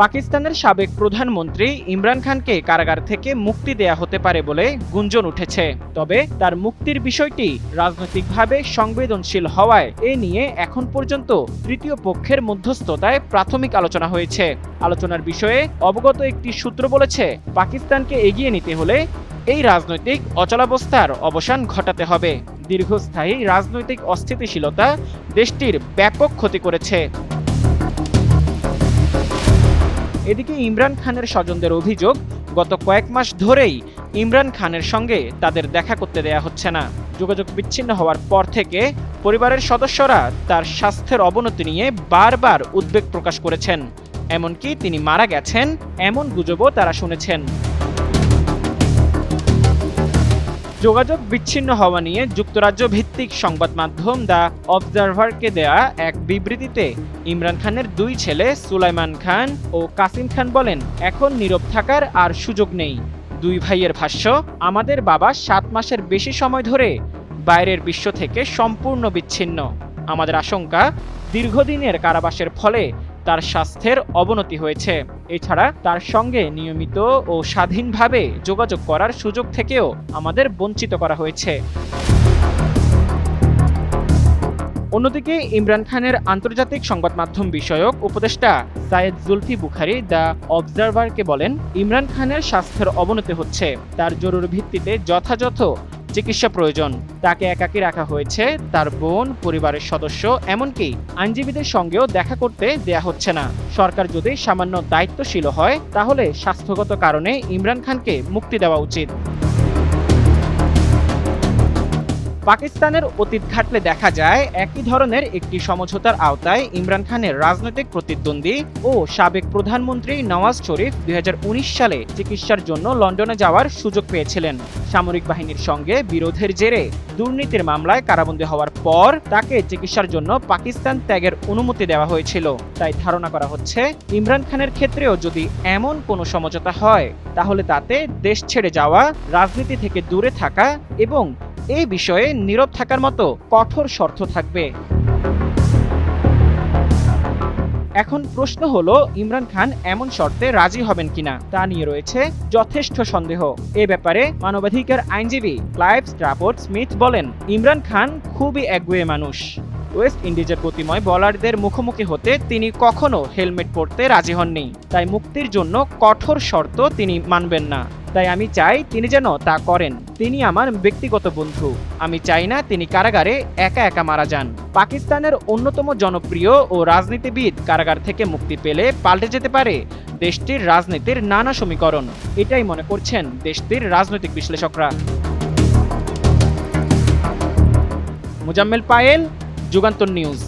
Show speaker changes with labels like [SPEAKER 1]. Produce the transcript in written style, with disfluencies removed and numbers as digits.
[SPEAKER 1] পাকিস্তানের সাবেক প্রধানমন্ত্রী ইমরান খানকে কারাগার থেকে মুক্তি দেয়া হতে পারে বলে গুঞ্জন উঠেছে। তবে তার মুক্তির বিষয়টি রাজনৈতিকভাবে সংবেদনশীল হওয়ায় এ নিয়ে এখন পর্যন্ত তৃতীয় পক্ষের মধ্যস্থতায় প্রাথমিক আলোচনা হয়েছে। আলোচনার বিষয়ে অবগত একটি সূত্র বলেছে, পাকিস্তানকে এগিয়ে নিতে হলে এই রাজনৈতিক অচলাবস্থার অবসান ঘটাতে হবে। দীর্ঘস্থায়ী রাজনৈতিক অস্থিতিশীলতা দেশটির ব্যাপক ক্ষতি করেছে। এদিকে ইমরান খানের স্বজনদের অভিযোগ, গত কয়েক মাস ধরেই ইমরান খানের সঙ্গে তাদের দেখা করতে দেয়া হচ্ছে না। যোগাযোগ বিচ্ছিন্ন হওয়ার পর থেকে পরিবারের সদস্যরা তার স্বাস্থ্যের অবনতি নিয়ে বারবার উদ্বেগ প্রকাশ করেছেন। এমনকি তিনি মারা গেছেন এমন গুজবও তারা শুনেছেন। যোগাযোগ বিচ্ছিন্ন হওয়া নিয়ে যুক্তরাজ্য ভিত্তিক সংবাদ মাধ্যম দ্য অবজারভারকে দেয়া এক বিবৃতিতে ইমরান খানের দুই ছেলে সুলাইমান খান ও কাসিম খান বলেন, এখন নীরব থাকার আর সুযোগ নেই। দুই ভাইয়ের ভাষ্য, আমাদের বাবা 7 মাসের বেশি সময় ধরে বাইরের বিশ্ব থেকে সম্পূর্ণ বিচ্ছিন্ন। আমাদের আশঙ্কা, দীর্ঘদিনের কারাবাসের ফলে তার স্বাস্থ্যের অবনতি হয়েছে। এছাড়া তার সঙ্গে নিয়মিত ও স্বাধীনভাবে যোগাযোগ করার সুযোগ থেকেও আমাদের বঞ্চিত করা হয়েছে। অন্যদিকে ইমরান খানের আন্তর্জাতিক সংবাদ মাধ্যম বিষয়ক উপদেষ্টা সায়েদ জুলফি বুখারী দ্য অবজারভারকে বলেন, ইমরান খানের স্বাস্থ্যের অবনতি হচ্ছে, তার জরুরি ভিত্তিতে যথাযথ চিকিৎসা প্রয়োজন। তাকে একাকী রাখা হয়েছে, তার বোন, পরিবারের সদস্য, এমনকি আইনজীবীদের সঙ্গেও দেখা করতে দেয়া হচ্ছে না। সরকার যদি সামান্য দায়িত্বশীল হয় তাহলে স্বাস্থ্যগত কারণে ইমরান খানকে মুক্তি দেওয়া উচিত। পাকিস্তানের অতীত ঘাটলে দেখা যায় একই ধরনের একটি সমঝোতার আওতায় ইমরান খানের রাজনৈতিক প্রতিদ্বন্দ্বী ও সাবেক প্রধানমন্ত্রী নওয়াজ শরীফ 2019 সালে চিকিৎসার জন্য লন্ডনে যাওয়ার সুযোগ পেয়েছিলেন। সামরিক বাহিনীর সঙ্গে বিরোধের জেরে দুর্নীতির মামলায় কারাবন্দী হওয়ার পর তাকে চিকিৎসার জন্য পাকিস্তান ত্যাগের অনুমতি দেওয়া হয়েছিল। তাই ধারণা করা হচ্ছে, ইমরান খানের ক্ষেত্রেও যদি এমন কোনো সমঝোতা হয় তাহলে তাতে দেশ ছেড়ে যাওয়া, রাজনীতি থেকে দূরে থাকা এবং এই বিষয়ে নীরব থাকার মতো কঠোর শর্ত থাকবে। এখন প্রশ্ন হলো, ইমরান খান এমন শর্তে রাজি হবেন কিনা তা নিয়ে রয়েছে যথেষ্ট সন্দেহ। এ ব্যাপারে মানবাধিকার আইনজীবী ক্লাইভ স্ট্রাফোর্ড স্মিথ বলেন, ইমরান খান খুবই একগুঁয়ে মানুষ। ওয়েস্ট ইন্ডিজের গতিময় বোলারদের মুখোমুখি হতে তিনি কখনো হেলমেট পরতে রাজি হননি। তাই মুক্তির জন্য কঠোর শর্ত তিনি মানবেন না। তাই আমি চাই তিনি যেন তা করেন। তিনি আমার ব্যক্তিগত বন্ধু। আমি চাই না তিনি কারাগারে একা একা মারা যান। পাকিস্তানের অন্যতম জনপ্রিয় ও রাজনীতিবিদ কারাগার থেকে মুক্তি পেলে পাল্টে যেতে পারে দেশটির রাজনীতির নানা সমীকরণ। এটাই মনে করছেন দেশটির রাজনৈতিক বিশ্লেষকরা। মুজাম্মেল পায়েল, যুগান্তর নিউজ।